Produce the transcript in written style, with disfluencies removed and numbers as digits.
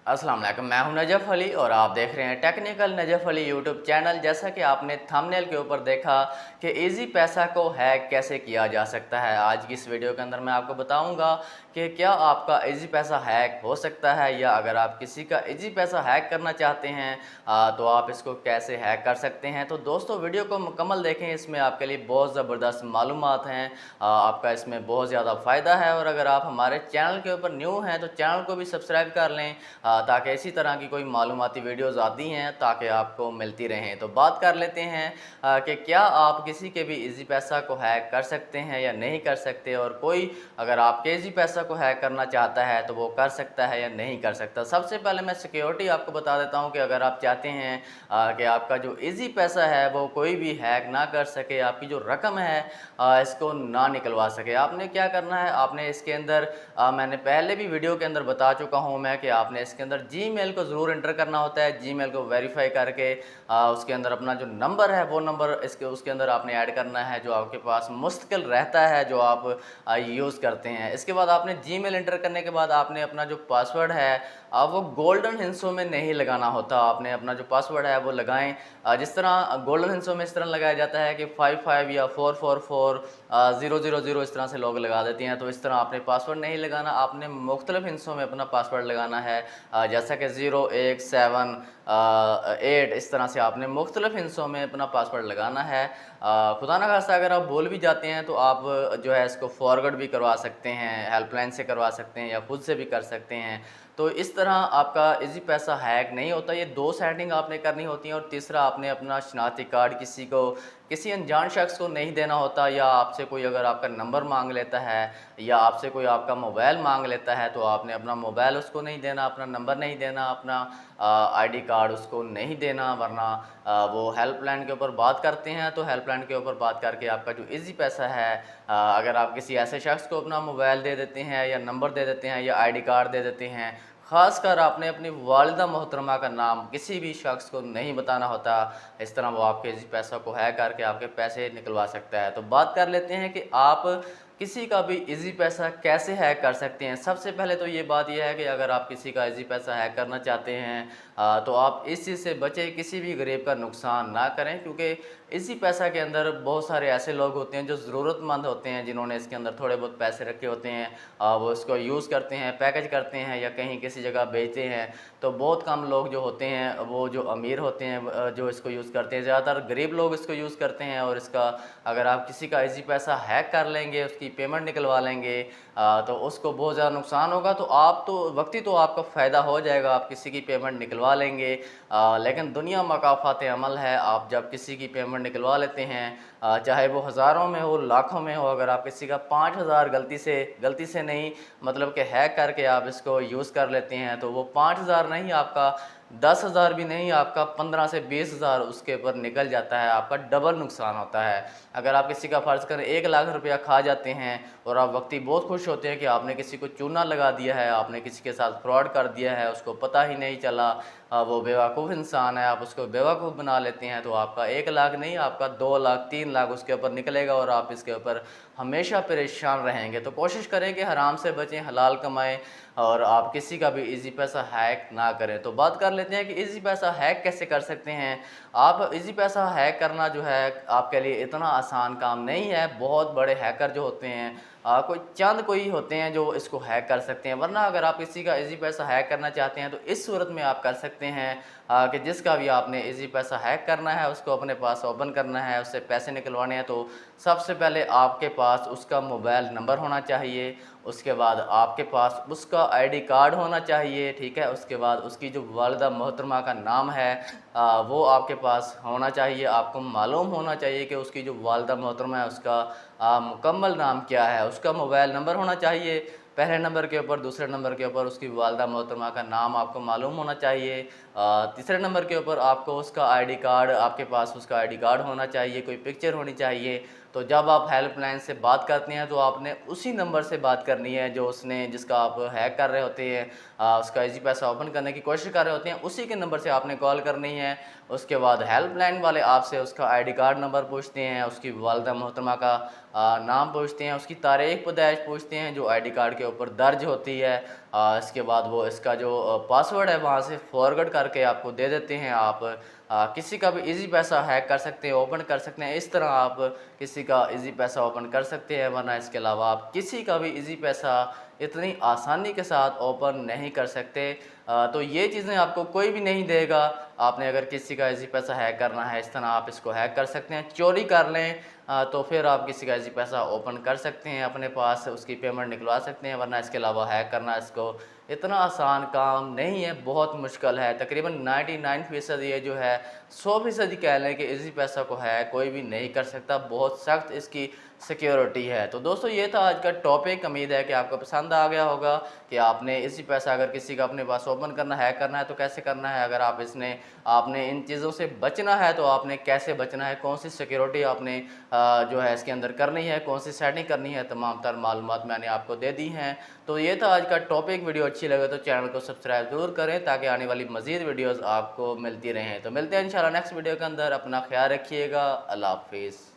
अस्सलाम वालेकुम, मैं हूं नजफ़ अली और आप देख रहे हैं technical Najaf Ali YouTube channel. जैसा कि आपने थंबनेल के ऊपर देखा कि इजी पैसा को हैक कैसे किया जा सकता है, आज की इस वीडियो के अंदर मैं आपको बताऊंगा कि क्या आपका इजी पैसा हैक हो सकता है, या अगर आप किसी का इजी पैसा हैक करना चाहते हैं तो आप इसको कैसे हैक कर सकते हैं। तो दोस्तों वीडियो को मुकम्मल देखें, इसमें आपके लिए बहुत ज़बरदस्त मालूमात हैं, आपका इसमें बहुत ज़्यादा फ़ायदा है। और अगर आप हमारे चैनल के ऊपर न्यू हैं तो चैनल को भी सब्सक्राइब कर लें ताकि इसी तरह की कोई मालूमाती वीडियोज़ आती हैं ताकि आपको मिलती रहें। तो बात कर लेते हैं कि क्या आप किसी के भी इजी पैसा को हैक कर सकते हैं या नहीं कर सकते, और कोई अगर आपके इजी पैसा को हैक करना चाहता है तो वो कर सकता है या नहीं कर सकता। सबसे पहले मैं सिक्योरिटी आपको बता देता हूँ कि अगर आप चाहते हैं कि आपका जो इजी पैसा है वो कोई भी हैक ना कर सके, आपकी जो रकम है इसको ना निकलवा सके, आपने क्या करना है, आपने इसके अंदर मैंने पहले भी वीडियो के अंदर बता चुका हूँ मैं कि आपने इसके अंदर जीमेल को ज़रूर इंटर करना होता है। जीमेल को वेरीफाई करके उसके अंदर अपना जो नंबर है वो नंबर उसके अंदर आपने ऐड करना है जो आपके पास मुस्तकिल रहता है, जो आप यूज़ करते हैं। इसके बाद आपने जीमेल इंटर करने के बाद आपने अपना जो पासवर्ड है वो गोल्डन हिंसों में नहीं लगाना होता। आपने अपना जो पासवर्ड है वो लगाएं जिस तरह गोल्डन हिंसों में इस तरह लगाया जाता है कि 55 या 444 000 इस तरह से लोग लगा देते हैं। तो इस तरह आपने पासवर्ड नहीं लगाना, आपने मुख्तलिफ हिस्सों में अपना पासवर्ड लगाना है जैसा कि 0 1 7 8 इस तरह से आपने मुख्तलिफ हिस्सों में अपना पासवर्ड लगाना है। खुदा ना खास्ता अगर आप भूल भी जाते हैं तो आप जो है इसको फॉरवर्ड भी करवा सकते हैं, हेल्पलाइन से करवा सकते हैं या खुद से भी कर सकते हैं। तो इस तरह आपका इजी पैसा हैक नहीं होता। ये दो सेटिंग आपने करनी होती हैं, और तीसरा आपने अपना शनाख्ती कार्ड किसी अनजान शख्स को नहीं देना होता, या आपसे कोई अगर आपका नंबर मांग लेता है या आपसे कोई आपका मोबाइल मांग लेता है तो आपने अपना मोबाइल उसको नहीं देना, अपना नंबर नहीं देना, अपना आईडी कार्ड उसको नहीं देना, वरना वो हेल्पलाइन के ऊपर बात करते हैं। तो हेल्पलाइन के ऊपर बात करके आपका जो इजी पैसा है अगर आप किसी ऐसे शख्स को अपना मोबाइल दे देते हैं या नंबर दे देते हैं या आईडी कार्ड दे देते हैं, ख़ासकर आपने अपनी वालिदा मोहतरमा का नाम किसी भी शख्स को नहीं बताना होता। इस तरह वो आपके इसी पैसों को हैक करके आपके पैसे निकलवा सकता है। तो बात कर लेते हैं कि आप किसी का भी इजी पैसा कैसे हैक कर सकते हैं। सबसे पहले तो ये बात यह है कि अगर आप किसी का इजी पैसा हैक करना चाहते हैं तो आप इस चीज़ से बचें, किसी भी गरीब का नुकसान ना करें, क्योंकि इसी पैसा के अंदर बहुत सारे ऐसे लोग होते हैं जो ज़रूरतमंद होते हैं, जिन्होंने इसके अंदर थोड़े बहुत पैसे रखे होते हैं, वो इसको यूज़ करते हैं, पैकेज करते हैं या कहीं किसी जगह बेचते हैं। तो बहुत कम लोग जो होते हैं वो जो अमीर होते हैं जो इसको यूज़ करते हैं, ज़्यादातर गरीब लोग इसको यूज़ करते हैं। और इसका अगर आप किसी का इजी पैसा हैक कर लेंगे, उसकी पेमेंट निकलवा लेंगे तो उसको बहुत ज़्यादा नुकसान होगा। तो आप तो वक्ती तो आपका फ़ायदा हो जाएगा, आप किसी की पेमेंट निकलवा लेंगे, लेकिन दुनिया मकाफ़ात अमल है। आप जब किसी की पेमेंट निकलवा लेते हैं चाहे वो हज़ारों में हो, लाखों में हो, अगर आप किसी का 5,000 गलती से नहीं मतलब कि हैक करके आप इसको यूज़ कर लेते हैं, तो वो 5,000 नहीं, आपका 10,000 भी नहीं, आपका 15 से 20,000 उसके ऊपर निकल जाता है, आपका डबल नुकसान होता है। अगर आप किसी का फ़र्ज़ करें 1 लाख रुपया खा जाते हैं और आप वक्ती बहुत खुश होते हैं कि आपने किसी को चूना लगा दिया है, आपने किसी के साथ फ्रॉड कर दिया है, उसको पता ही नहीं चला, वो बेवकूफ़ इंसान है, आप उसको बेवकूफ़ बना लेते हैं, तो आपका 1 लाख नहीं, आपका 2 लाख 3 लाख उसके ऊपर निकलेगा और आप इसके ऊपर हमेशा परेशान रहेंगे। तो कोशिश करें कि हराम से बचें, हलाल कमाएं, और आप किसी का भी इजी पैसा हैक ना करें। तो बात कर लेते हैं कि इजी पैसा हैक कैसे कर सकते हैं। आप इजी पैसा हैक करना जो है आपके लिए इतना आसान काम नहीं है। बहुत बड़े हैकर जो होते हैं कोई चंद कोई होते हैं जो इसको हैक कर सकते हैं, वरना अगर आप किसी का इजी पैसा हैक करना चाहते हैं तो इस सूरत में आप कर सकते हैं कि जिसका भी आपने इजी पैसा हैक करना है उसको अपने पास ओपन करना है, उससे पैसे निकलवाने हैं, तो सबसे पहले आपके पास उसका मोबाइल नंबर होना चाहिए, उसके बाद आपके पास उसका आईडी कार्ड होना चाहिए, ठीक है। उसके बाद उसकी जो वालिदा मोहतरमा का नाम है वो आपके पास होना चाहिए। आपको मालूम होना चाहिए कि उसकी जो वालिदा मोहतरमा है उसका मुकम्मल नाम क्या है। उसका मोबाइल नंबर होना चाहिए पहले नंबर के ऊपर, दूसरे नंबर के ऊपर उसकी वालिदा मोहतरमा का नाम आपको मालूम होना चाहिए, तीसरे नंबर के ऊपर आपको उसका आईडी कार्ड, आपके पास उसका आईडी कार्ड होना चाहिए, कोई पिक्चर होनी चाहिए। तो जब आप हेल्पलाइन से बात करते हैं तो आपने उसी नंबर से बात करनी है जो उसने जिसका आप हैक कर रहे होते हैं, उसका इजी पैसा ओपन करने की कोशिश कर रहे होते हैं, उसी के नंबर से आपने कॉल करनी है। उसके बाद हेल्पलाइन वाले आपसे उसका आईडी कार्ड नंबर पूछते हैं, उसकी वालिदा मोहतरमा का नाम पूछते हैं, उसकी तारीख़ पैदाइश पूछते हैं जो आईडी कार्ड के ऊपर दर्ज होती है। इसके बाद वो इसका जो पासवर्ड है वहाँ से फॉरवर्ड करके आपको दे देते हैं। आप किसी का भी इजी पैसा हैक कर सकते हैं, ओपन कर सकते हैं। इस तरह आप किसी का इजी पैसा ओपन कर सकते हैं, वरना इसके अलावा आप किसी का भी इजी पैसा इतनी आसानी के साथ ओपन नहीं कर सकते। तो ये चीज़ें आपको कोई भी नहीं देगा। आपने अगर किसी का इजी पैसा हैक करना है, इस तरह आप इसको हैक कर सकते हैं, चोरी कर लें तो फिर आप किसी का इजी पैसा ओपन कर सकते हैं, अपने पास उसकी पेमेंट निकलवा सकते हैं। वरना इसके अलावा हैक करना इसको इतना आसान काम नहीं है, बहुत मुश्किल है। तकरीबन 99% ये जो है 100% कह लें कि इजी पैसा को है कोई भी नहीं कर सकता, बहुत सख्त इसकी सिक्योरिटी है। तो दोस्तों ये था आज का टॉपिक। उम्मीद है कि आपको पसंद आ गया होगा कि आपने इसी पैसा अगर किसी का अपने पास ओपन करना है, करना है तो कैसे करना है। अगर आपने इन चीज़ों से बचना है तो आपने कैसे बचना है, कौन सी सिक्योरिटी आपने जो है इसके अंदर करनी है, कौन सी सेटिंग करनी है, तमाम तर मालूमात मैंने आपको दे दी हैं। तो ये था आज का टॉपिक। वीडियो अच्छी लगे तो चैनल को सब्सक्राइब ज़रूर करें ताकि आने वाली मज़ीद वीडियोज़ आपको मिलती रहें। तो मिलते हैं इंशाल्लाह नेक्स्ट वीडियो के अंदर। अपना ख्याल रखिएगा। अल्लाह हाफिज़।